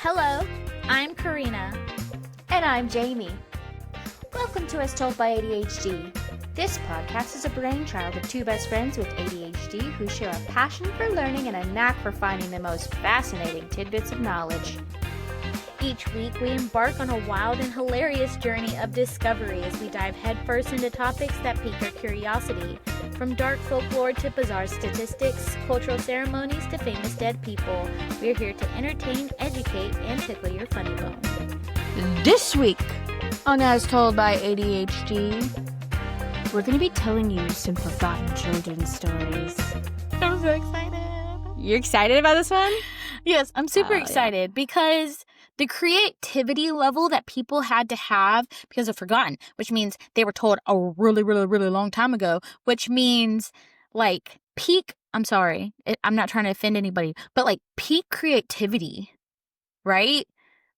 Hello, I'm Karina. And I'm Jamie. Welcome to As Told by ADHD. This podcast is a brainchild of two best friends with ADHD who share a passion for learning and a knack for finding the most fascinating tidbits of knowledge. Each week, we embark on a wild and hilarious journey of discovery as we dive headfirst into topics that pique our curiosity. From dark folklore to bizarre statistics, cultural ceremonies to famous dead people, we're here to entertain, educate, and tickle your funny bone. This week on As Told by ADHD, we're going to be telling you some forgotten children's stories. I'm so excited. You're excited about this one? Yes, I'm super excited because the creativity level that people had to have because of forgotten, which means they were told a really, really, really long time ago, which means like peak, I'm sorry, I'm not trying to offend anybody, but like peak creativity, right?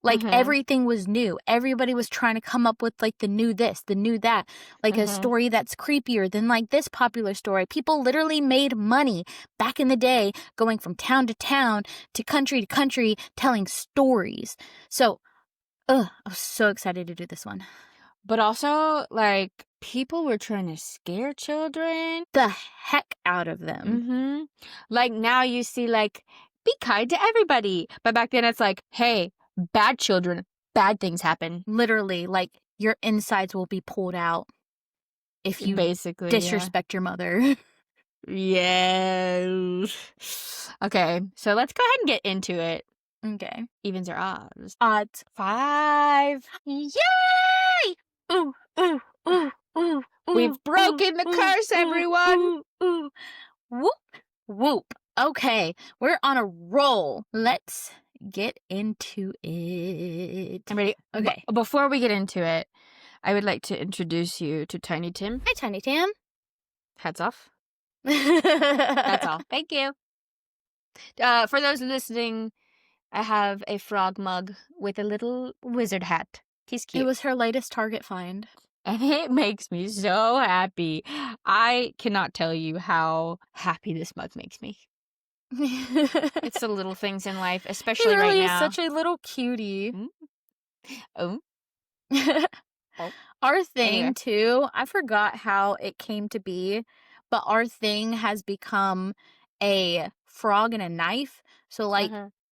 Like everything was new. Everybody was trying to come up with like the new this, the new that, like a story that's creepier than like this popular story. People literally made money back in the day going from town to town to country telling stories. So, I was so excited to do this one. But also, like, people were trying to scare children. The heck out of them. Like, now you see, like, be kind to everybody. But back then, it's like, hey, bad children, bad things happen. Literally, like, your insides will be pulled out if you basically disrespect your mother. Yes. Okay, so let's go ahead and get into it. Okay. Evens or odds? Odds. 5. Yay! Ooh, ooh, ooh, ooh. We've broken the curse, everyone. Whoop, whoop. Okay, we're on a roll. Let's get into it. I'm ready. Okay. Before we get into it, I would like to introduce you to Tiny Tim. Hi, Tiny Tim. Hats off. That's all. Thank you. For those listening, I have a frog mug with a little wizard hat. He's cute. It was her latest Target find. And it makes me so happy. I cannot tell you how happy this mug makes me. It's the little things in life, especially right now. It's such a little cutie. Oh. Our thing, Anyway. too, I forgot how it came to be, but our thing has become a frog and a knife. So, like,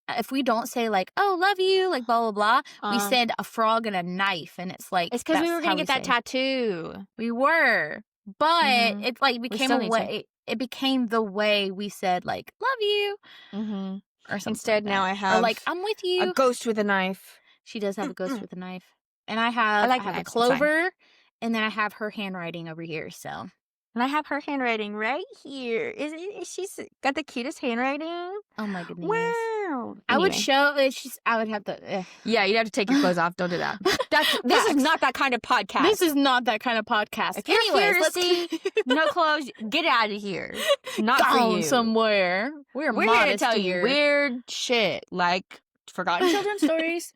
if we don't say, like, oh, love you, like, blah, blah, blah, we said a frog and a knife, and it's like... It's because we were going to get that tattoo. We were, but it, like, became still a way... It became the way we said, like, love you, or something. Instead, like now I have... Or, like, I'm with you. a ghost with a knife. She does have a ghost with a knife. And I have a clover, and then I have her handwriting over here, so... And I have her handwriting right here. She's got the cutest handwriting. Oh my goodness. Wow. I would show it. I would have to. Yeah, you'd have to take your clothes off. Don't do that. This is not that kind of podcast. This is not that kind of podcast. If you're here to see no clothes, get out of here. Not for you. Somewhere. We're here to tell you weird shit like forgotten children's stories.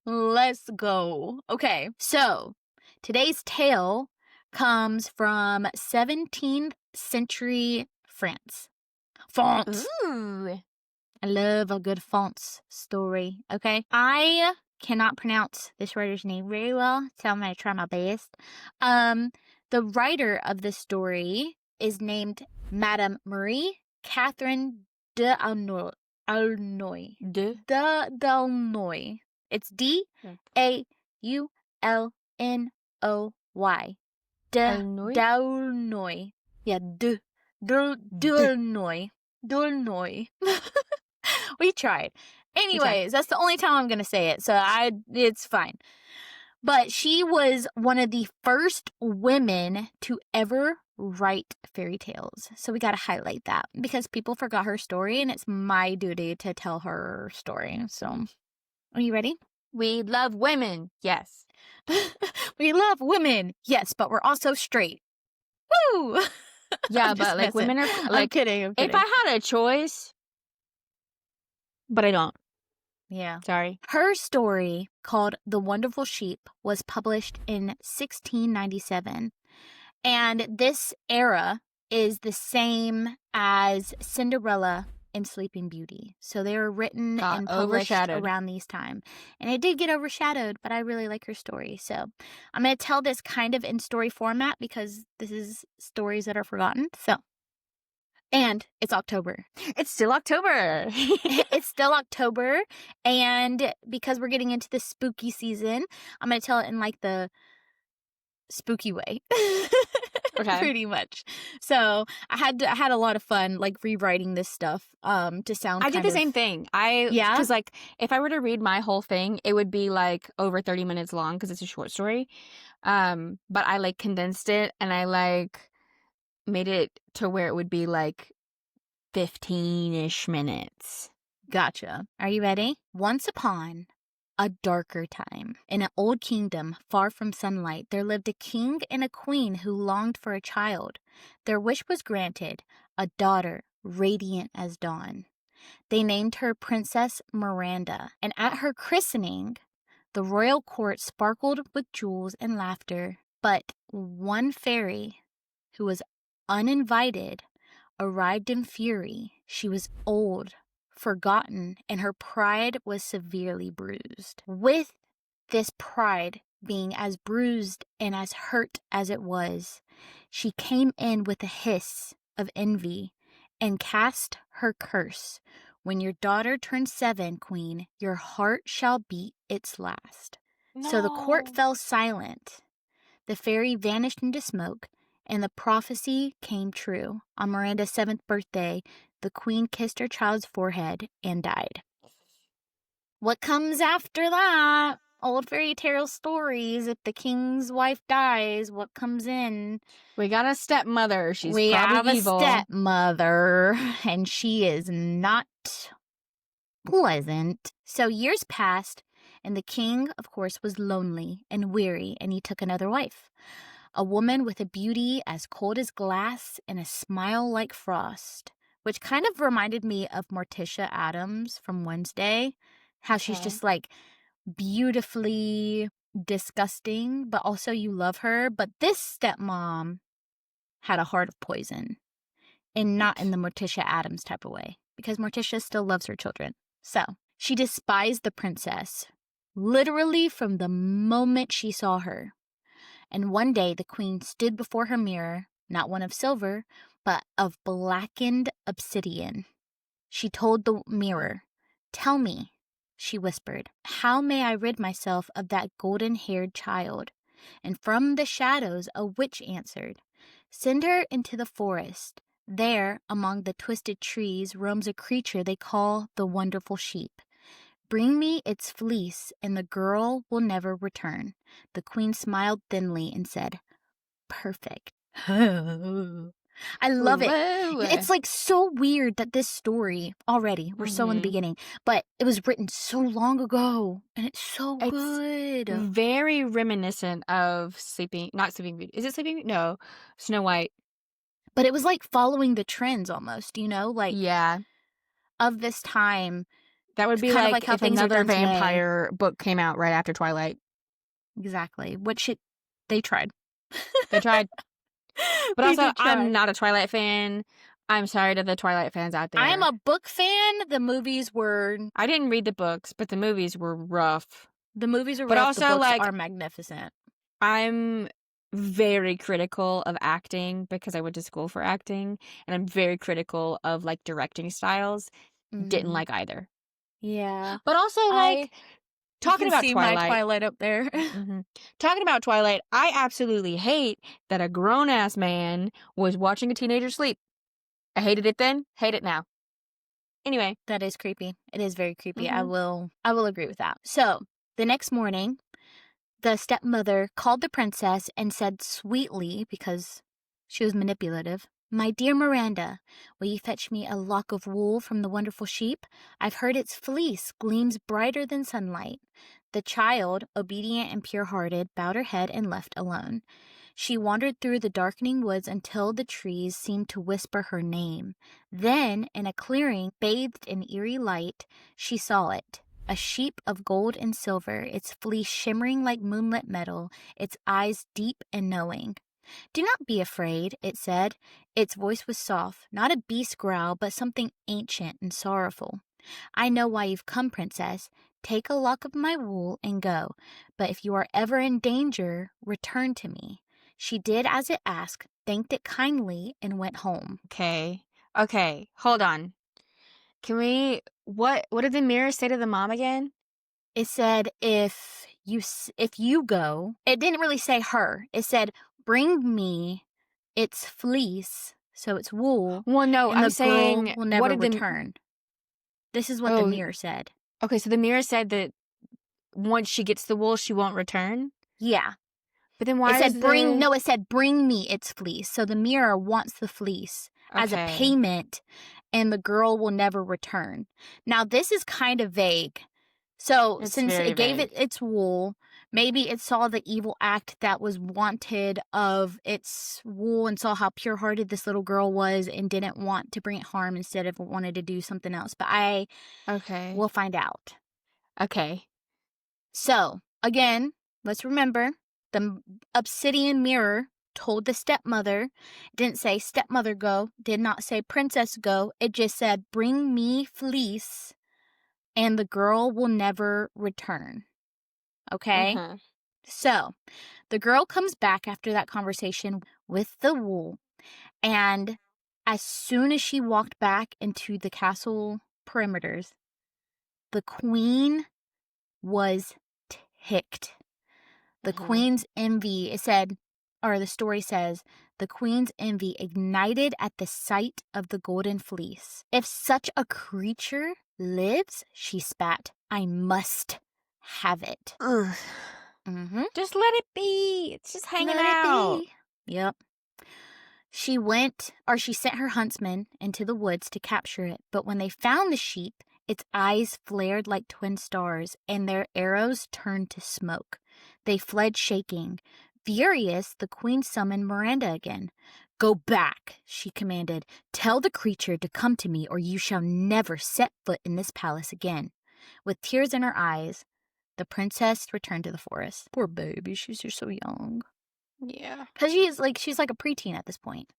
Let's go. Okay, so today's tale comes from 17th century France. France. Ooh. I love a good France story, okay? I cannot pronounce this writer's name very well, so I'm going to try my best. The writer of this story is named Madame Marie Catherine d'Aulnoy. D'Aulnoy. It's D'Aulnoy. D'Aulnoy. Yeah, D'Aulnoy. D'Aulnoy. We tried. Anyways, that's the only time I'm going to say it, so it's fine. But she was one of the first women to ever write fairy tales. So we got to highlight that because people forgot her story, and it's my duty to tell her story. So, are you ready? We love women. Yes. We love women. Yes, but we're also straight. Woo! Yeah, but like women are like... I'm kidding. If I had a choice, but I don't. Yeah. Sorry. Her story, called The Wonderful Sheep, was published in 1697. And this era is the same as Cinderella and Sleeping Beauty. So they were written Got and published overshadowed. around these time. And it did get overshadowed, but I really like her story. So I'm going to tell this kind of in story format because this is stories that are forgotten. So, and it's October. It's still October. It's still October. And because we're getting into the spooky season, I'm going to tell it in like the spooky way. Okay. Pretty much. So I had a lot of fun like rewriting this stuff to sound I did the same thing. Yeah? Because like if I were to read my whole thing, it would be like over 30 minutes long because it's a short story. But I like condensed it and I like made it to where it would be like 15-ish minutes. Gotcha. Are you ready? Once upon a darker time, in an old kingdom far from sunlight, there lived a king and a queen who longed for a child. Their wish was granted, a daughter radiant as dawn. They named her Princess Miranda, and at her christening, the royal court sparkled with jewels and laughter. But one fairy, who was uninvited, arrived in fury. She was old, forgotten, and her pride was severely bruised. With this pride being as bruised and as hurt as it was, she came in with a hiss of envy and cast her curse. When your daughter turns 7, queen, your heart shall beat its last. No. So the court fell silent. The fairy vanished into smoke, and the prophecy came true. On Miranda's 7th birthday, the queen kissed her child's forehead and died. What comes after that? Old fairy tale stories. If the king's wife dies, what comes in? We got a stepmother. She's We probably have a evil. stepmother, and she is not pleasant. So years passed, and the king, of course, was lonely and weary, and he took another wife. A woman with a beauty as cold as glass and a smile like frost, which kind of reminded me of Morticia Adams from Wednesday. How she's Okay. just like beautifully disgusting, but also you love her. But this stepmom had a heart of poison, and not in the Morticia Adams type of way, because Morticia still loves her children. So she despised the princess, literally from the moment she saw her. And one day the queen stood before her mirror, not one of silver, but of blackened obsidian. She told the mirror, "Tell me," she whispered, "how may I rid myself of that golden-haired child?" And from the shadows a witch answered, "Send her into the forest. There, among the twisted trees, roams a creature they call the wonderful sheep. Bring me its fleece, and the girl will never return." The queen smiled thinly and said, "Perfect." I love it. Whoa. It's like so weird that this story already, we're so in the Mhm. beginning, but it was written so long ago, and it's so It's good. very reminiscent of not Sleeping Beauty. Is it Sleeping Beauty? No, Snow White. But it was like following the trends almost, like Yeah. of this time. That would It's be kind of like like how if things are another done today. vampire book came out right after Twilight. Exactly. They tried. They tried. But They also, did try. I'm not a Twilight fan. I'm sorry to the Twilight fans out there. I am a book fan. The movies were I didn't read the books, but the movies were rough. But But rough. also, The books like, are magnificent. I'm very critical of acting because I went to school for acting, and I'm very critical of like directing styles. Didn't like either. Yeah. But also, like, talking you can about see Twilight. my Twilight up there. Mhm. Talking about Twilight, I absolutely hate that a grown-ass man was watching a teenager sleep. I hated it then, hate it now. Anyway. That is creepy. It is very creepy. Mhm. I will agree with that. So, the next morning, the stepmother called the princess and said sweetly, because she was manipulative, "My dear Miranda, will you fetch me a lock of wool from the wonderful sheep? I've heard its fleece gleams brighter than sunlight." The child, obedient and pure-hearted, bowed her head and left alone. She wandered through the darkening woods until the trees seemed to whisper her name. Then, in a clearing bathed in eerie light, she saw it. A sheep of gold and silver, its fleece shimmering like moonlit metal, its eyes deep and knowing. "Do not be afraid," it said. Its voice was soft, not a beast growl, but something ancient and sorrowful. "I know why you've come, Princess. Take a lock of my wool and go. But if you are ever in danger, return to me." She did as it asked, thanked it kindly, and went home. Okay. Okay. Hold on. Can we? What did the mirror say to the mom again? It said, if you go, it didn't really say her. It said, "Bring me its fleece," so it's wool, Well, no, "and I'm the girl saying will what never did the? return." This is what the Oh, mirror said. okay. So the mirror said that once she gets the wool, she won't return. Yeah. But then It why is said, the? it said, "Bring me its fleece." So the mirror wants the fleece as a Okay. payment, and the girl will never return. Now, this is kind of vague. So, It's since very it gave it vague. its wool, maybe it saw the evil act that was wanted of its wool and saw how pure-hearted this little girl was and didn't want to bring it harm, instead of wanted to do something else. But I Okay. will find out. Okay. So, again, let's remember the obsidian mirror told the stepmother, didn't say "stepmother go," did not say "princess go." It just said, "Bring me fleece and the girl will never return." Okay? Mhm. So, the girl comes back after that conversation with the wool, and as soon as she walked back into the castle perimeters, the queen was ticked. The Mhm. queen's envy, it said, or the story says, the queen's envy ignited at the sight of the golden fleece. "If such a creature lives," she spat, "I must have it." Ugh. Mm-hmm. Just let it be. It's just hanging Let it out. be. Yep. She sent her huntsmen into the woods to capture it, but when they found the sheep, its eyes flared like twin stars, and their arrows turned to smoke. They fled shaking. Furious, the queen summoned Miranda again. "Go back," she commanded. "Tell the creature to come to me, or you shall never set foot in this palace again." With tears in her eyes, the princess returned to the forest. Poor baby, she's just so young. Yeah. Because she's like a preteen at this point.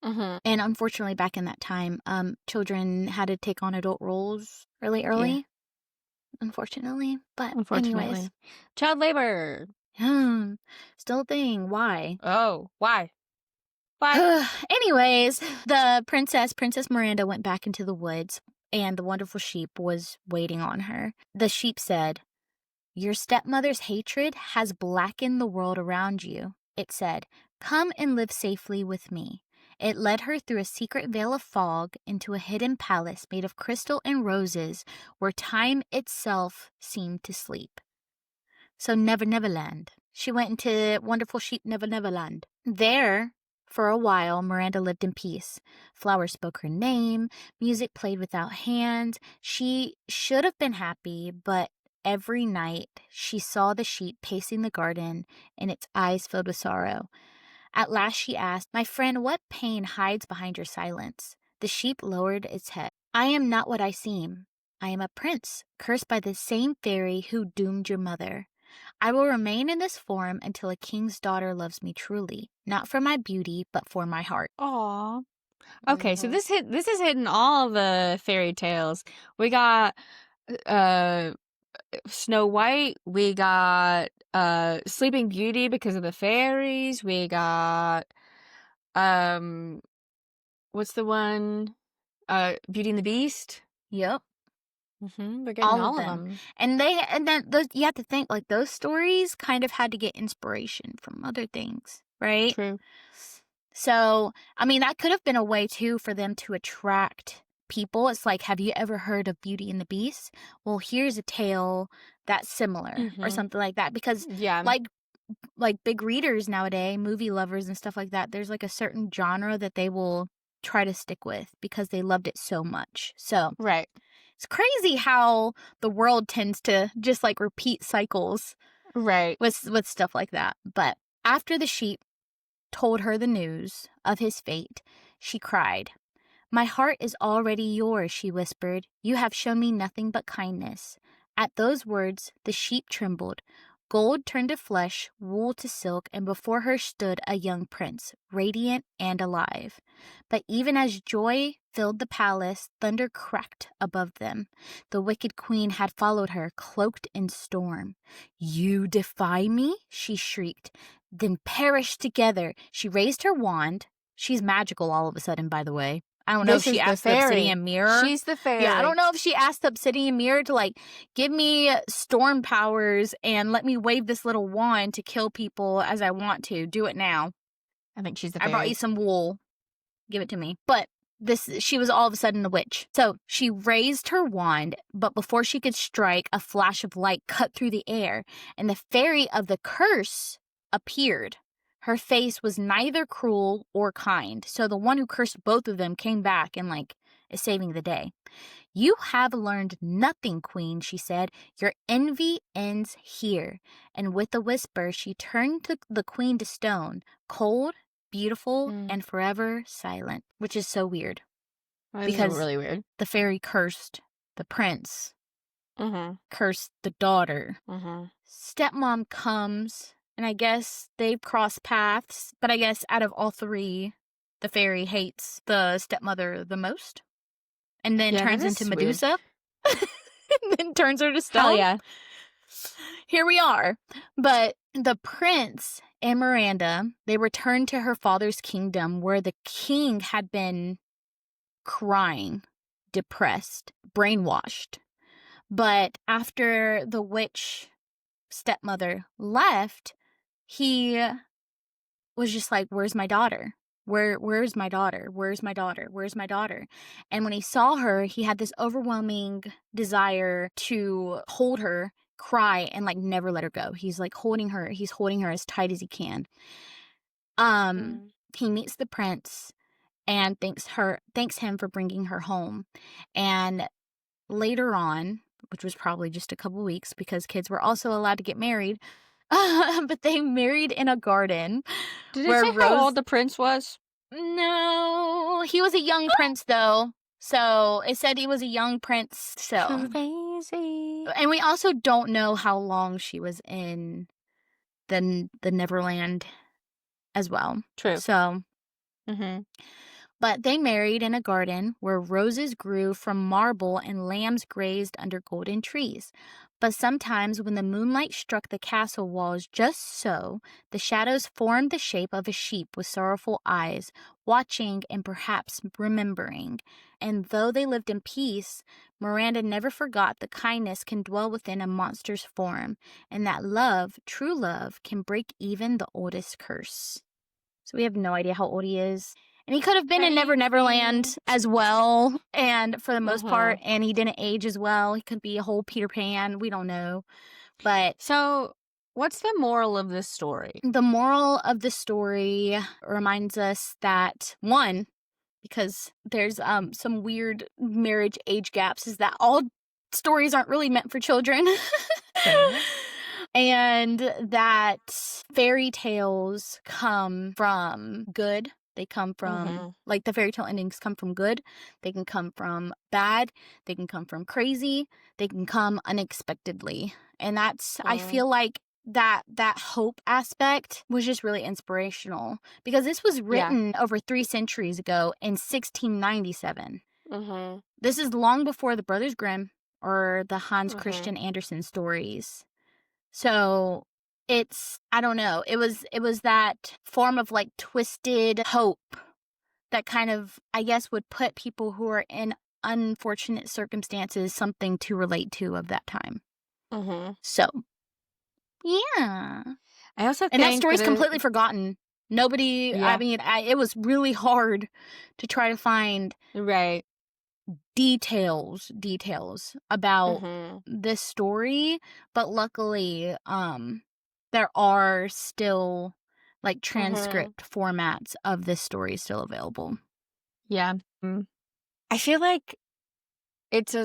Mhm. And unfortunately, back in that time, children had to take on adult roles really Yeah. early, unfortunately. But anyways, Unfortunately. Child labor. still a thing. Why? Oh, why? Why? Anyways, the Princess Miranda, went back into the woods, and the wonderful sheep was waiting on her. The sheep said, "Your stepmother's hatred has blackened the world around you," it said. "Come and live safely with me." It led her through a secret veil of fog into a hidden palace made of crystal and roses, where time itself seemed to sleep. So Never Neverland. She went into Wonderful Sheep Never Neverland. There, for a while, Miranda lived in peace. Flowers spoke her name, music played without hands. She should have been happy, but every night she saw the sheep pacing the garden, and its eyes filled with sorrow. At last she asked, "My friend, what pain hides behind your silence?" The sheep lowered its head. "I am not what I seem. I am a prince, cursed by the same fairy who doomed your mother. I will remain in this form until a king's daughter loves me truly, not for my beauty, but for my heart." Aw. Okay, so Mhm. this is hitting all the fairy tales. We got uh Snow White, we got Sleeping Beauty because of the fairies, we got um what's the one? Beauty and the Beast. Yep. We're getting All of all of them. them. And then those, you have to think, like, those stories kind of had to get inspiration from other things, right? True. So, I mean, that could have been a way too for them to attract people. It's like, have you ever heard of Beauty and the Beast? Well, here's a tale that's similar or Mhm. something like that. Because Yeah. like big readers nowadays, movie lovers and stuff like that, there's like a certain genre that they will try to stick with because they loved it so much. So Right. it's crazy how the world tends to just like repeat cycles Right. with stuff like that. But after the sheep told her the news of his fate, she cried. "My heart is already yours," she whispered. "You have shown me nothing but kindness." At those words, the sheep trembled. Gold turned to flesh, wool to silk, and before her stood a young prince, radiant and alive. But even as joy filled the palace, thunder cracked above them. The wicked queen had followed her, cloaked in storm. "You defy me?" she shrieked. "Then perish together." She raised her wand. She's magical all of a sudden, by the way. I don't know if This she is the asked the fairy. obsidian mirror. She's the fairy. Yeah, I don't know if she asked the obsidian mirror to, like, give me storm powers and let me wave this little wand to kill people as I want to. Do it now. I think she's the I fairy. brought you some wool. Give it to me. But she was all of a sudden a witch. So she raised her wand, but before she could strike, a flash of light cut through the air, and the fairy of the curse appeared. Her face was neither cruel or kind. So the one who cursed both of them came back and, like, is saving the day. "You have learned nothing, queen," she said. "Your envy ends here." And with a whisper, she turned the queen to stone, cold, beautiful, and forever silent, which is so weird. Because really weird. The fairy cursed the prince, Mm-hmm. cursed the daughter. Mm-hmm. Stepmom comes, and I guess they've crossed paths, but I guess out of all three, the fairy hates the stepmother the most. And then turns into Medusa. And then turns her to stone. Hell yeah. Here we are. But the prince and Miranda, they returned to her father's kingdom where the king had been crying, depressed, brainwashed. But after the witch stepmother left, he was just like, "Where's my daughter? Where's my daughter? Where's my daughter? Where's my daughter?" And when he saw her, he had this overwhelming desire to hold her, cry, and, like, never let her go. He's like holding her as tight as he can. He meets the prince and thanks him for bringing her home. And later on, which was probably just a couple weeks because kids were also allowed to get married, but they married in a garden. Did it say how old the prince was? No, he was a young prince though. So it said he was a young prince. So Crazy. And we also don't know how long she was in the Neverland as well. True. So, Mm-hmm. But they married in a garden where roses grew from marble and lambs grazed under golden trees. But sometimes when the moonlight struck the castle walls just so, the shadows formed the shape of a sheep with sorrowful eyes, watching and perhaps remembering. And though they lived in peace, Miranda never forgot that kindness can dwell within a monster's form, and that love, true love, can break even the oldest curse. So we have no idea how old he is. And he could have been in Neverland as well, and for the most part, and he didn't age as well. He could be a whole Peter Pan. We don't know. But so, what's the moral of this story? The moral of the story reminds us that, one, because there's some weird marriage age gaps, is that all stories aren't really meant for children. And that fairy tales come from good. They come from, like, the fairy tale endings come from good. They can come from bad. They can come from crazy. They can come unexpectedly. And that's, I feel like that hope aspect was just really inspirational. Because this was written over 3 centuries ago in 1697. This is long before the Brothers Grimm or the Hans Christian Andersen stories. So it's, I don't know, it was that form of, like, twisted hope that kind of, I guess, would put people who are in unfortunate circumstances something to relate to of that time. So, yeah. I also think that story's completely forgotten. Nobody, I mean, it was really hard to try to find details about this story, but luckily there are still, like, transcript formats of this story still available. I feel like it's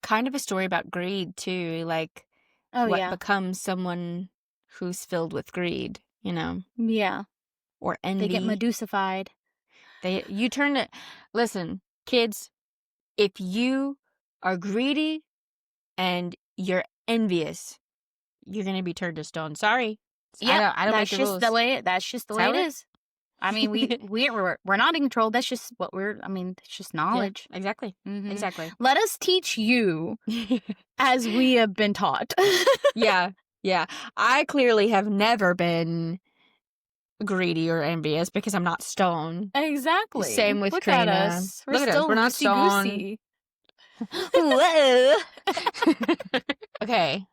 kind of a story about greed too, like what becomes someone who's filled with greed, you know? Or envy. They get Medusified. You turn it. Listen, kids, if you are greedy and you're envious, you're gonna be turned to stone. Sorry. Yep, I don't make the rules. that's just the way how it it is. I mean, we're not in control. That's just what it's just knowledge. Yeah, exactly. Mhm. Exactly. Let us teach you as we have been taught. Yeah. Yeah. I clearly have never been greedy or envious because I'm not stone. Exactly. Same with Look at Karina. us. We're Look at us. still We're not stone. loosey-goosey. Whoa. Okay.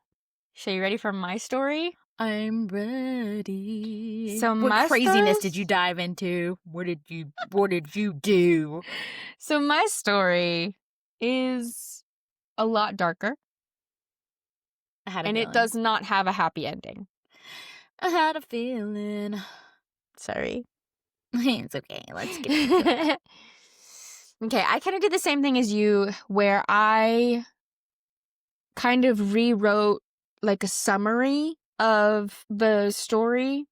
So you ready for my story? I'm ready. So what my craziness stories- did you dive into? What did you do? So my story is a lot darker, I had a and feeling. it does not have a happy ending. I had a feeling. Sorry. It's okay. Let's get into it. Okay, I kind of did the same thing as you, where I kind of rewrote like a summary of the story,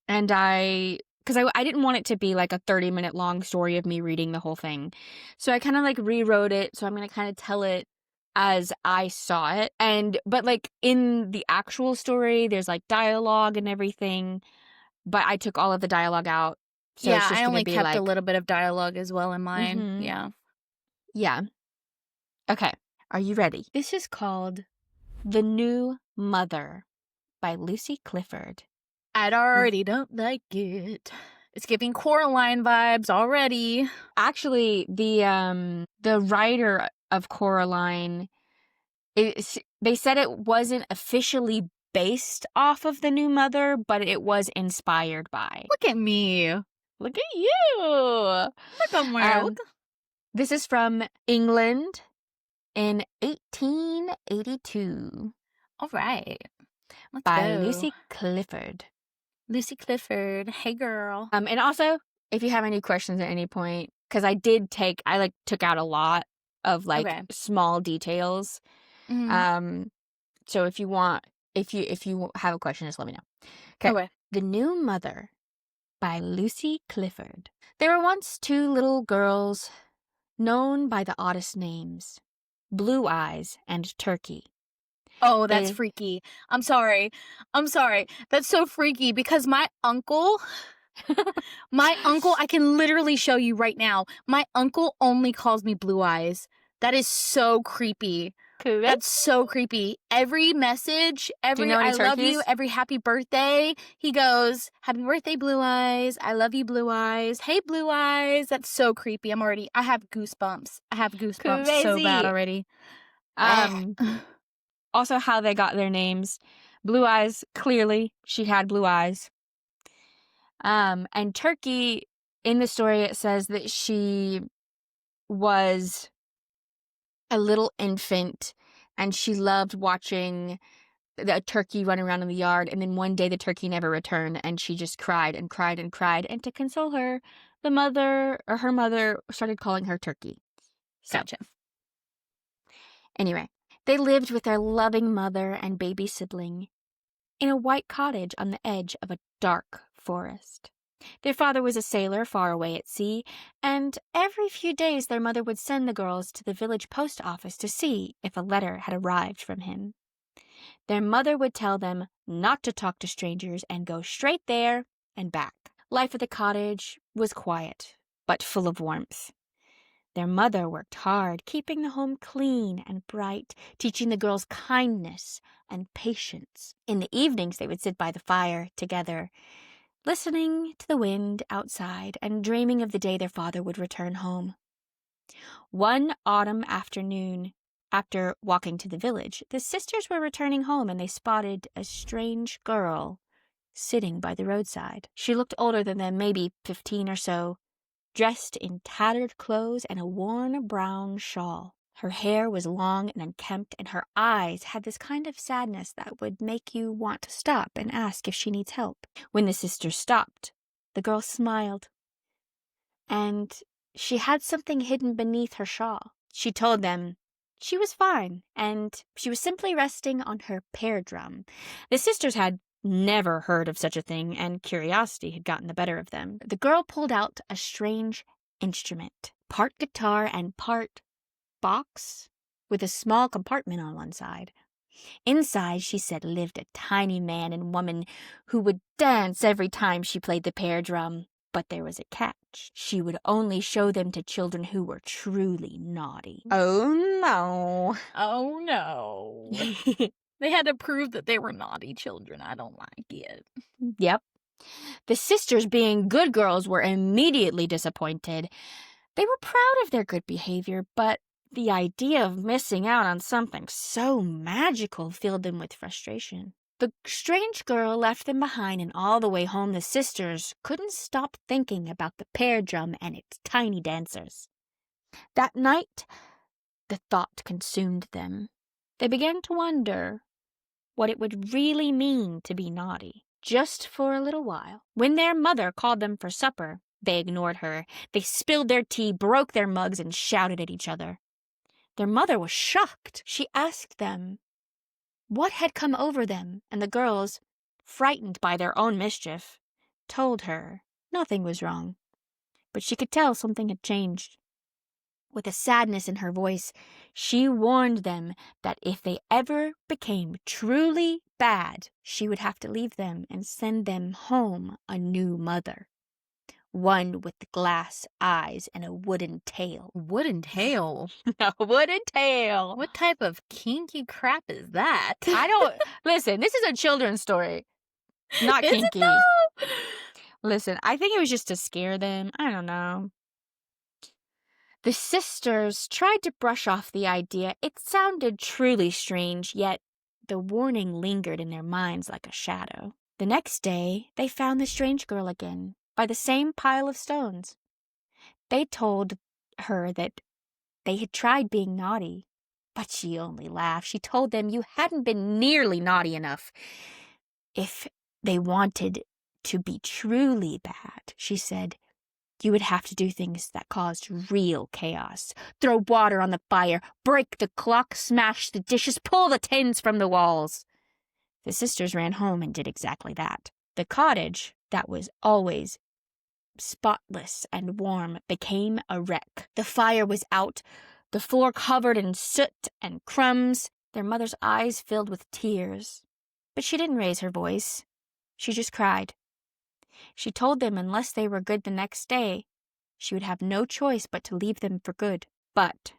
and because I didn't want it to be like a 30-minute long story of me reading the whole thing. So I kind of like rewrote it, so I'm going to kind of tell it as I saw it. But like in the actual story, there's like dialogue and everything, but I took all of the dialogue out. So yeah, it's just I going to only be kept like a little bit of dialogue as well in mine. Mhm. Yeah. Yeah. Okay. Are you ready? This is called The New Mother by Lucy Clifford. I already don't like it. It's giving Coraline vibes already. Actually, the writer of Coraline, they said it wasn't officially based off of The New Mother, but it was inspired by. Look at me. Look at you. Look at me. This is from England in 1882 All right. Let's by go. Lucy Clifford. Lucy Clifford. Hey, girl. And also, if you have any questions at any point, because I took out a lot of like Okay. small details. Mhm. So if you have a question, just let me know. Okay. The New Mother by Lucy Clifford. There were once two little girls known by the oddest names, Blue Eyes and Turkey. Oh, that's They- freaky. I'm sorry. That's so freaky because my uncle, I can literally show you right now. My uncle only calls me Blue Eyes. That is so creepy. That's so creepy. Every message, Do you know any I love you, turkeys? every happy birthday, he goes, happy birthday, Blue Eyes. I love you, Blue Eyes. Hey, Blue Eyes. That's so creepy. I have goosebumps. So bad Crazy. already. Also, how they got their names. Blue Eyes, clearly, she had blue eyes. And Turkey, in the story, it says that she was a little infant and she loved watching the turkey run around in the yard. And then one day the turkey never returned and she just cried and cried and cried. And to console her, her mother started calling her Turkey. So, Gotcha. Anyway, they lived with their loving mother and baby sibling in a white cottage on the edge of a dark forest. Their father was a sailor far away at sea, and every few days their mother would send the girls to the village post office to see if a letter had arrived from him. Their mother would tell them not to talk to strangers and go straight there and back. Life at the cottage was quiet, but full of warmth. Their mother worked hard, keeping the home clean and bright, teaching the girls kindness and patience. In the evenings, they would sit by the fire together, listening to the wind outside and dreaming of the day their father would return home. One autumn afternoon, after walking to the village, the sisters were returning home and they spotted a strange girl sitting by the roadside. She looked older than them, maybe 15 or so, dressed in tattered clothes and a worn brown shawl. Her hair was long and unkempt, and her eyes had this kind of sadness that would make you want to stop and ask if she needs help. When the sisters stopped, the girl smiled, and she had something hidden beneath her shawl. She told them she was fine, and she was simply resting on her pear drum. The sisters had never heard of such a thing, and curiosity had gotten the better of them. The girl pulled out a strange instrument, part guitar and part box, with a small compartment on one side. Inside, she said, lived a tiny man and woman who would dance every time she played the pear drum. But there was a catch. She would only show them to children who were truly naughty. Oh, no. Oh, no. They had to prove that they were naughty children. I don't like it. Yep. The sisters, being good girls, were immediately disappointed. They were proud of their good behavior, but the idea of missing out on something so magical filled them with frustration. The strange girl left them behind, and all the way home the sisters couldn't stop thinking about the pear drum and its tiny dancers. That night, the thought consumed them. They began to wonder what it would really mean to be naughty, just for a little while. When their mother called them for supper, they ignored her. They spilled their tea, broke their mugs, and shouted at each other. Their mother was shocked. She asked them what had come over them, and the girls, frightened by their own mischief, told her nothing was wrong. But she could tell something had changed. With a sadness in her voice, she warned them that if they ever became truly bad, she would have to leave them and send them home a new mother. One with glass eyes and a wooden tail. Wooden tail? A wooden tail. What type of kinky crap is that? I don't... Listen, this is a children's story. Not Is kinky. it though? Listen, I think it was just to scare them. I don't know. The sisters tried to brush off the idea. It sounded truly strange, yet the warning lingered in their minds like a shadow. The next day, they found the strange girl again, by the same pile of stones. They told her that they had tried being naughty, but she only laughed. She told them you hadn't been nearly naughty enough. If they wanted to be truly bad, she said, you would have to do things that caused real chaos. Throw water on the fire, break the clock, smash the dishes, pull the tins from the walls. The sisters ran home and did exactly that. The cottage, that was always spotless and warm, became a wreck. The fire was out, the floor covered in soot and crumbs. Their mother's eyes filled with tears. But she didn't raise her voice. She just cried. She told them unless they were good the next day, she would have no choice but to leave them for good. But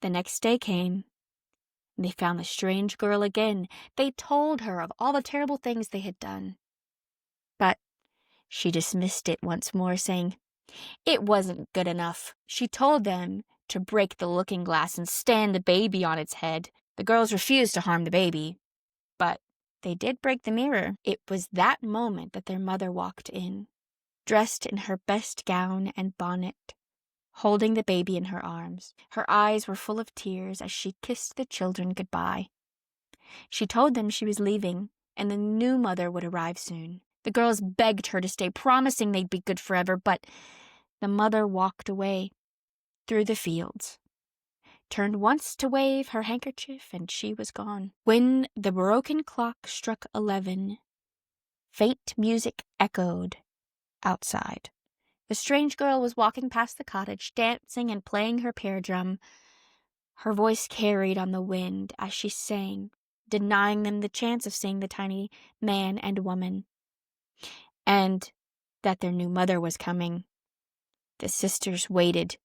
the next day came. They found the strange girl again. They told her of all the terrible things they had done. But she dismissed it once more, saying it wasn't good enough. She told them to break the looking glass and stand the baby on its head. The girls refused to harm the baby, but they did break the mirror. It was that moment that their mother walked in, dressed in her best gown and bonnet, holding the baby in her arms. Her eyes were full of tears as she kissed the children goodbye. She told them she was leaving, and the new mother would arrive soon. The girls begged her to stay, promising they'd be good forever, but the mother walked away through the fields, turned once to wave her handkerchief, and she was gone. When the broken clock struck 11, faint music echoed outside. The strange girl was walking past the cottage, dancing and playing her pear drum. Her voice carried on the wind as she sang, denying them the chance of seeing the tiny man and woman, and that their new mother was coming. The sisters waited,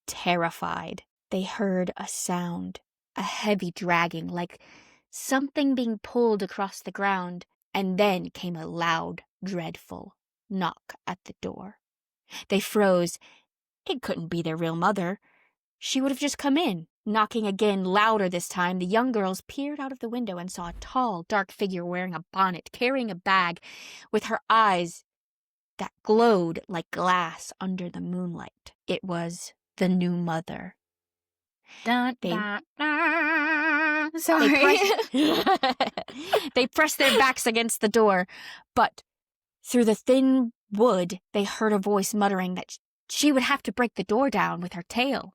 terrified. They heard a sound, a heavy dragging, like something being pulled across the ground, and then came a loud, dreadful knock at the door. They froze. It couldn't be their real mother. She would have just come in. Knocking again, louder this time, the young girls peered out of the window and saw a tall, dark figure wearing a bonnet, carrying a bag, with her eyes that glowed like glass under the moonlight. It was the new mother. Dun, They- dun, dun. Sorry. They pressed their backs against the door, but through the thin wood, they heard a voice muttering that she would have to break the door down with her tail.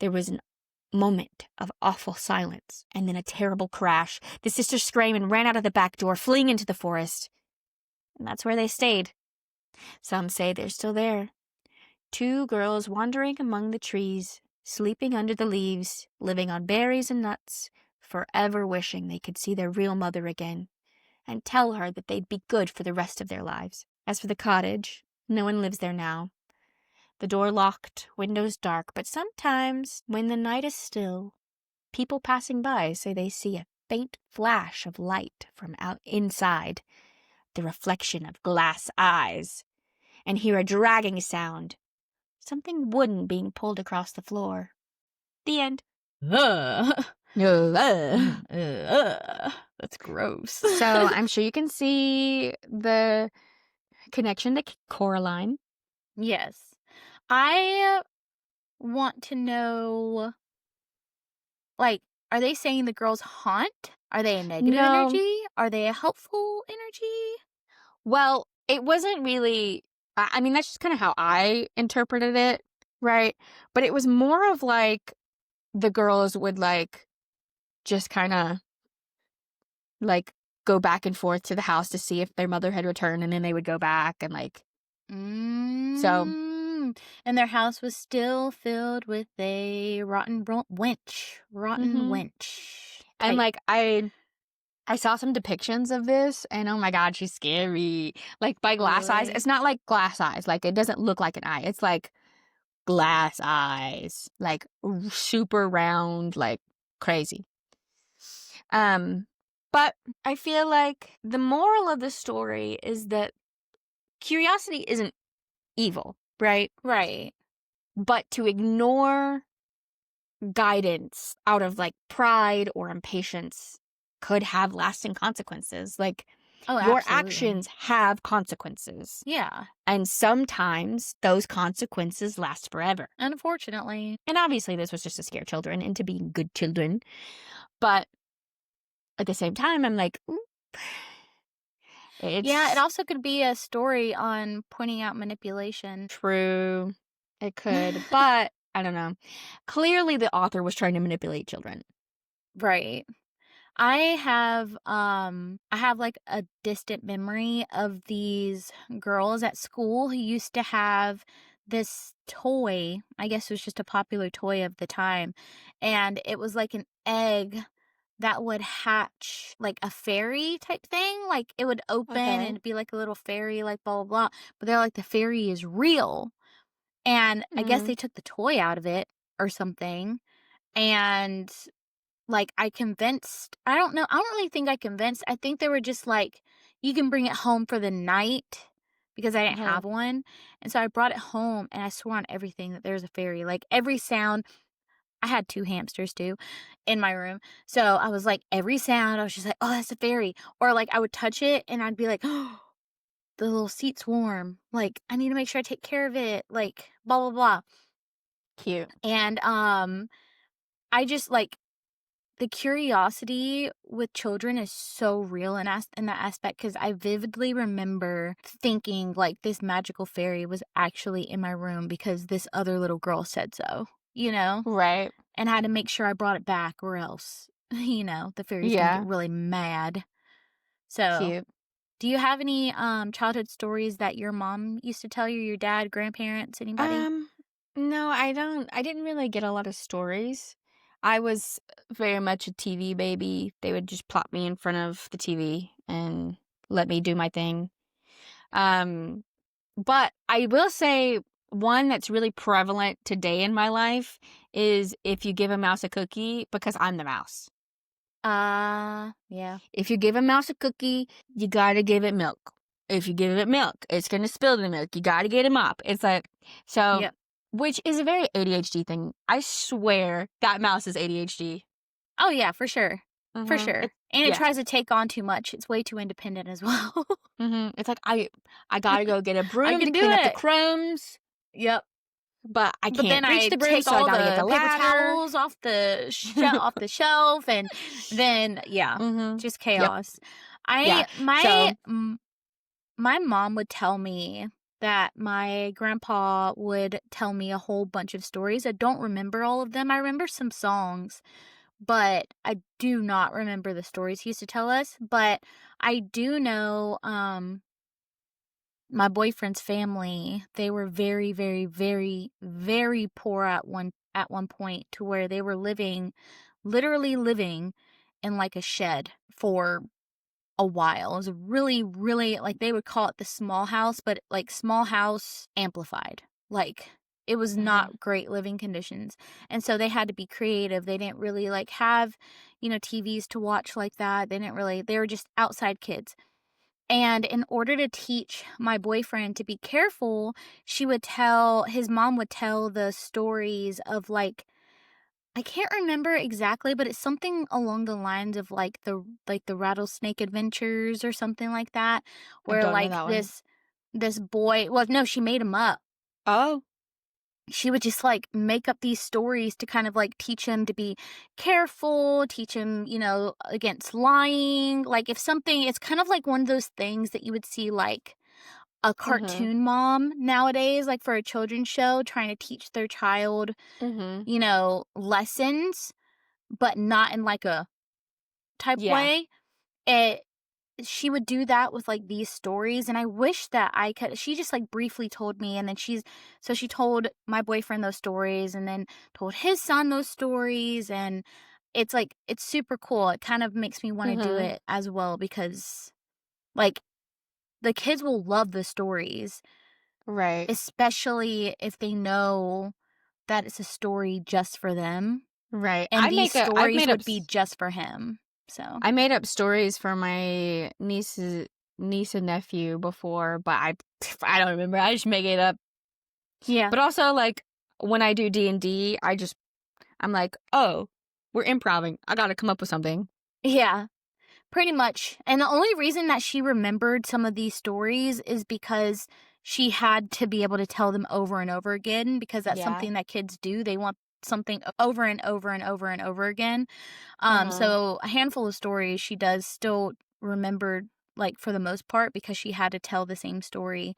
There was a moment of awful silence, and then a terrible crash. The sisters screamed and ran out of the back door, fleeing into the forest. And that's where they stayed. Some say they're still there. 2 girls wandering among the trees, sleeping under the leaves, living on berries and nuts, forever wishing they could see their real mother again and tell her that they'd be good for the rest of their lives. As for the cottage, no one lives there now. The door locked, windows dark, but sometimes, when the night is still, people passing by say they see a faint flash of light from out inside, the reflection of glass eyes, and hear a dragging sound, something wooden being pulled across the floor. The end. Ugh. So That's gross. I'm sure you can see the connection to Coraline. Yes. I want to know, like, are they saying the girls haunt? Are they a negative No. energy? Are they a helpful energy? Well, it wasn't really, I mean, that's just kind of how I interpreted it, right? But it was more of like the girls would like just kind of like go back and forth to the house to see if their mother had returned, and then they would go back and like, so. And their house was still filled with a rotten wench. Rotten wench. And type. like I saw some depictions of this, and oh my god, she's scary. Like by glass eyes, Really? it's not like glass eyes. Like it doesn't look like an eye. It's like glass eyes, like super round, like crazy. But I feel like the moral of the story is that curiosity isn't evil, right? Right. But to ignore guidance out of like pride or impatience could have lasting consequences. Like Oh, your absolutely. actions have consequences. Yeah. And sometimes those consequences last forever. Unfortunately. And obviously this was just to scare children into being good children. But at the same time, I'm like, Yeah, it also could be a story on pointing out manipulation. True. It could. But I don't know. Clearly the author was trying to manipulate children. Right. I have like a distant memory of these girls at school who used to have this toy. I guess it was just a popular toy of the time. And it was like an egg that would hatch like a fairy type thing. Like it would open and it'd be like a little fairy, like blah, blah, blah. But they're like, the fairy is real. And I guess they took the toy out of it or something. And like I don't know, I don't really think I convinced. I think they were just like, you can bring it home for the night because I didn't have one. And so I brought it home and I swore on everything that there's a fairy. Like every sound, I had 2 hamsters too in my room. So I was like, every sound, I was just like, oh, that's a fairy. Or like I would touch it and I'd be like, oh, the little seat's warm. Like I need to make sure I take care of it. Like blah, blah, blah. Cute. And I just like, the curiosity with children is so real in that aspect because I vividly remember thinking like this magical fairy was actually in my room because this other little girl said so, you know? Right. And I had to make sure I brought it back or else, you know, the fairy's gonna get really mad. So, Cute. do you have any childhood stories that your mom used to tell you, your dad, grandparents, anybody? No, I don't. I didn't really get a lot of stories. I was very much a TV baby. They would just plop me in front of the TV and let me do my thing. But I will say one that's really prevalent today in my life is if you give a mouse a cookie, because I'm the mouse. Yeah. If you give a mouse a cookie, you gotta give it milk. If you give it milk, it's gonna spill the milk. You gotta get him up. It's like, so, Yep. which is a very ADHD thing. I swear that mouse is ADHD. Oh, yeah, for sure. For sure. And it yeah. tries to take on too much. It's way too independent as well. It's like, I gotta go get a broom to can do clean up the it. crumbs, Yep. but I But can't then reach I the broom, take so I all gotta get the the paper ladder. towels off the shelf, and then just chaos. My mom would tell me that my grandpa would tell me a whole bunch of stories. I don't remember all of them. I remember some songs, but I do not remember the stories he used to tell us. But I do know my boyfriend's family, they were very, very, very, very poor at one point to where they were literally living in like a shed for a while. It was really, really, like, they would call it the small house, but like small house amplified. Like, it was Uh-huh. not great living conditions. And so they had to be creative. They didn't really like have, TVs to watch like that. They were just outside kids. And in order to teach my boyfriend to be careful, his mom would tell the stories of like, I can't remember exactly, but it's something along the lines of like the rattlesnake adventures or something like that, I where don't know like that one. this boy, well, no, she made him up. Oh. She would just like make up these stories to kind of like teach him to be careful, teach him, against lying. Like, if something, it's kind of like one of those things that you would see like a Mhm. cartoon mom nowadays, like for a children's show, trying to teach their child, Mhm. lessons, but not in like a type Yeah. way. It She would do that with like these stories, and I wish that I could. She just like briefly told me, and then she told my boyfriend those stories, and then told his son those stories, and it's super cool. It kind of makes me want to do Mhm. it as well, because like the kids will love the stories, Right. especially if they know that it's a story just for them, Right. and these I've stories made up would be just for him. So, I made up stories for my niece and nephew before, but I don't remember. I just make it up. yeah. But also, like, when I do D&D, I'm like, oh, we're improving. I got to come up with something. Yeah. Pretty much. And the only reason that she remembered some of these stories is because she had to be able to tell them over and over again, because that's Yeah. something that kids do. They want something over and over and over and over again. Uh-huh. So a handful of stories she does still remember, like, for the most part, because she had to tell the same story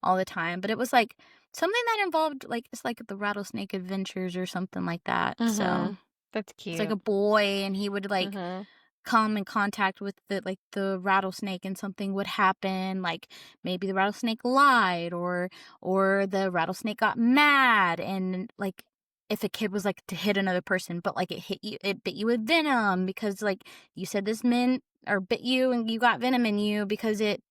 all the time. But it was like something that involved, like, it's like the rattlesnake adventures or something like that. So Uh-huh. That's it's like a cute. boy, and he would like Uh-huh. come in contact with the rattlesnake, and something would happen, like maybe the rattlesnake lied, or the rattlesnake got mad, and like if a kid was like to hit another person, but like it bit you with venom, because like you said this meant, or bit you and you got venom in you because it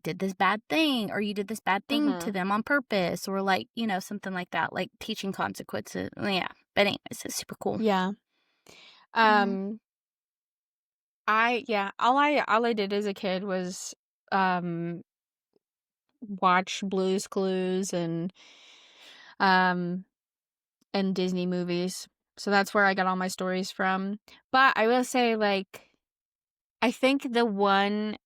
did this bad thing, or you did this bad thing to Uh-huh. them on purpose, or like, something like that, like teaching consequences. Yeah, but anyways, it's super cool. Yeah. Hmm. Um, all I did as a kid was um watch Blue's Clues um and Disney movies. So that's where I got all my stories from. But I will say, like, I think the one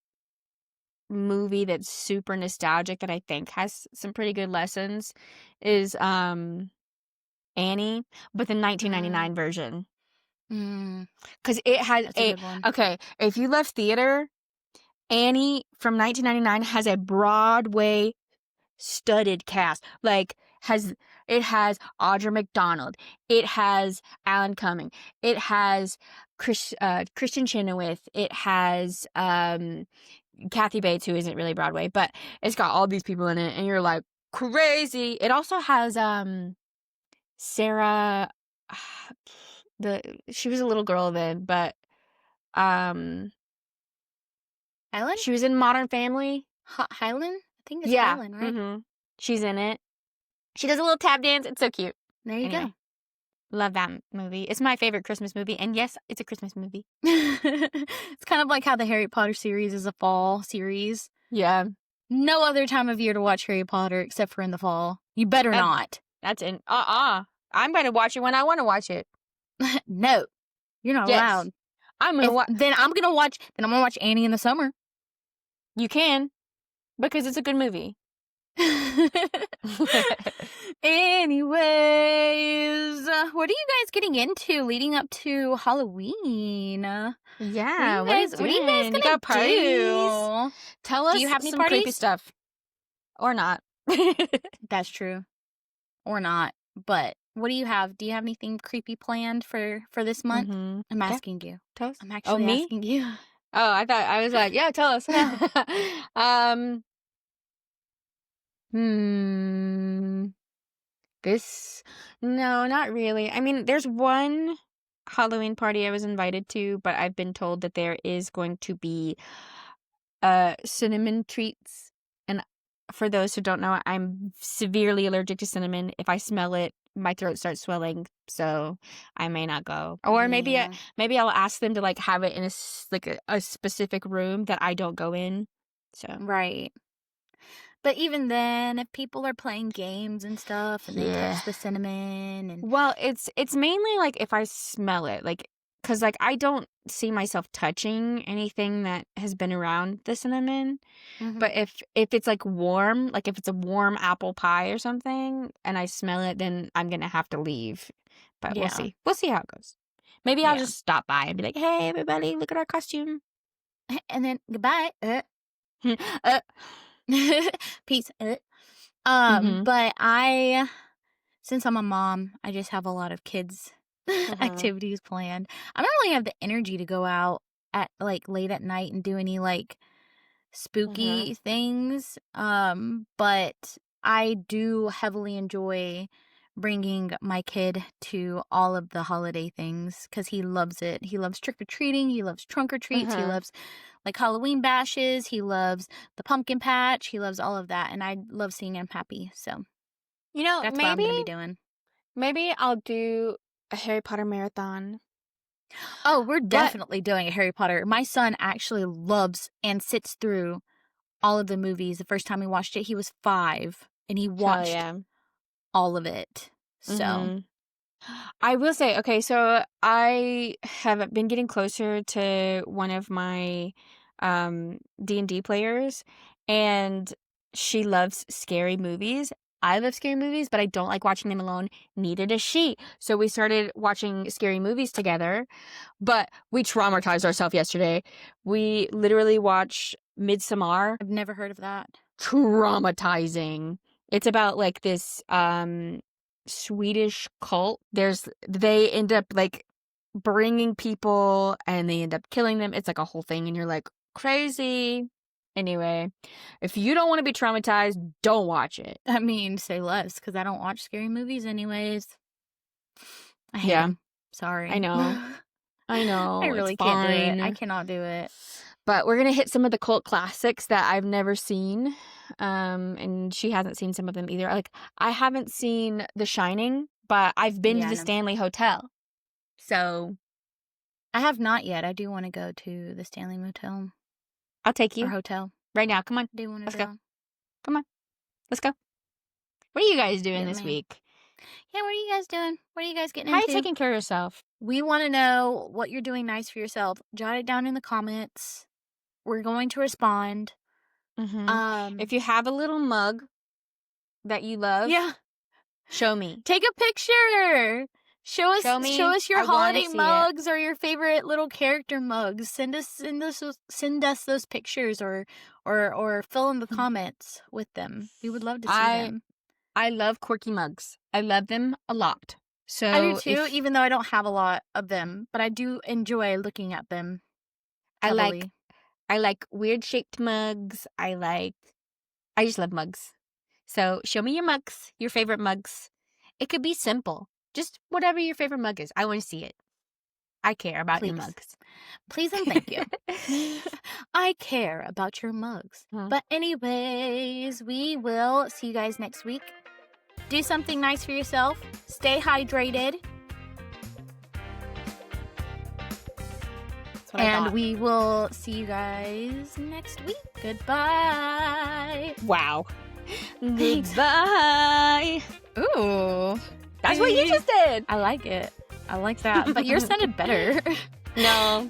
movie that's super nostalgic that I think has some pretty good lessons is Annie, but the Mm, 1999 version. mm, Cuz it has that's a a good one. okay, if you left theater, Annie from 1999 has a Broadway studded cast. Like, has Audra McDonald, it has Alan Cumming, it has Christian Chenoweth, it has Kathy Bates, who isn't really Broadway, but it's got all these people in it, and you're like, crazy. It also has Sarah, she was a little girl then, but um Highland? she was in Modern Family. Highland? I think it's Yeah. Highland, right? Mm-hmm. She's in it. She does a little tap dance. It's so cute. There you go. Anyway, love that movie. It's my favorite Christmas movie. And yes, it's a Christmas movie. It's kind of like how the Harry Potter series is a fall series. Yeah. No other time of year to watch Harry Potter except for in the fall. You better That not. that's in I'm gonna watch it when I want to watch it. No, you're not Yes. allowed. I'm gonna If watch. then I'm gonna watch Annie in the summer. You can, because it's a good movie. Anyways, what are you guys getting into leading up to Halloween? Yeah, what are you What are you guys doing? You got gonna parties? do? Tell Do you us have any some creepy parties? stuff. Or not. That's true. Or not. But what do you have? Do you have anything creepy planned for this month? Mm-hmm. I'm Yeah, asking you. tell us. I'm Oh, actually me? asking you. Oh, I thought I was like, yeah, tell us. No. um, hmm. This, no, not really. I mean, there's one. Halloween party I was invited to, but I've been told that there is going to be cinnamon treats. And for those who don't know, I'm severely allergic to cinnamon. If I smell it, my throat starts swelling, so I may not go. Or maybe Yeah. maybe I'll ask them to like have it in a specific room that I don't go in. So Right. But even then, if people are playing games and stuff and they yeah. touch the cinnamon and Well, it's mainly like if I smell it, like, because like I don't see myself touching anything that has been around the cinnamon. But if it's like warm, like if it's a warm apple pie or something, and I smell it, then I'm gonna have to leave. But we'll yeah. see. We'll see how it goes. Maybe I'll Yeah. just stop by and be like, "Hey, everybody, look at our costume." And then goodbye. uh, Peace. mhm. But since I'm a mom, I just have a lot of kids activities planned. I don't really have the energy to go out at like late at night and do any like spooky things. But I do heavily enjoy bringing my kid to all of the holiday things because he loves it. He loves trick-or-treating. He loves trunk or treats. He loves like Halloween bashes. He loves the pumpkin patch. He loves all of that. And I love seeing him happy. So You know, that's what I'm going to be doing. maybe I'll do a Harry Potter marathon. Oh, we're But definitely doing a Harry Potter. My son actually loves and sits through all of the movies. The first time he watched it, he was 5 and he hell watched yeah. all of it. So, Mhm. I will say, okay, so I have been getting closer to one of my D&D players, and she loves scary movies. I love scary movies, but I don't like watching them alone. Neither does she. So we started watching scary movies together, but we traumatized ourselves yesterday. We literally watched Midsommar. I've never heard of that. Traumatizing. It's about like this Swedish cult. They end up like bringing people and they end up killing them. It's like a whole thing and you're like, crazy. Anyway, if you don't want to be traumatized, don't watch it. I mean, say less because I don't watch scary movies anyways. I hate Yeah. them. Sorry. I know. I know. I really it's can't do it. fine. I cannot do it. But we're gonna hit some of the cult classics that I've never seen. And she hasn't seen some of them either. Like I haven't seen The Shining, but I've been to the no. Stanley Hotel. So I have not yet. I do want to go to the Stanley Motel I'll take or you hotel. right now. Come on. I do want to Let's go. go. Come on. Let's go. What are you guys doing Get this me. week? Yeah, what are you guys doing? What are you guys getting How are into? you taking care of yourself? We want to know what you're doing nice for yourself. Jot it down in the comments. We're going to respond. If you have a little mug that you love, Yeah, show me. take a picture. Show us your I wanna holiday see it. mugs or your favorite little character mugs. Send us those pictures or fill in the comments with them. We would love to see them. I love quirky mugs. I love them a lot. So I do too, even though I don't have a lot of them, but I do enjoy looking at them. Heavily. I like weird shaped mugs. I just love mugs. So show me your mugs, your favorite mugs. It could be simple. Just whatever your favorite mug is. I want to see it. I care about your mugs. Please and thank you. I care about your mugs. But anyways, we will see you guys next week. Do something nice for yourself. Stay hydrated. And we will see you guys next week. Goodbye. Wow. Thanks. Goodbye. Ooh. That's what you just did. I like it. I like that. But yours sounded better. No.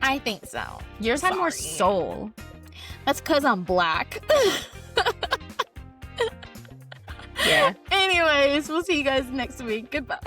I think so. Yours had more soul. That's because I'm black. Yeah. Anyways, we'll see you guys next week. Goodbye.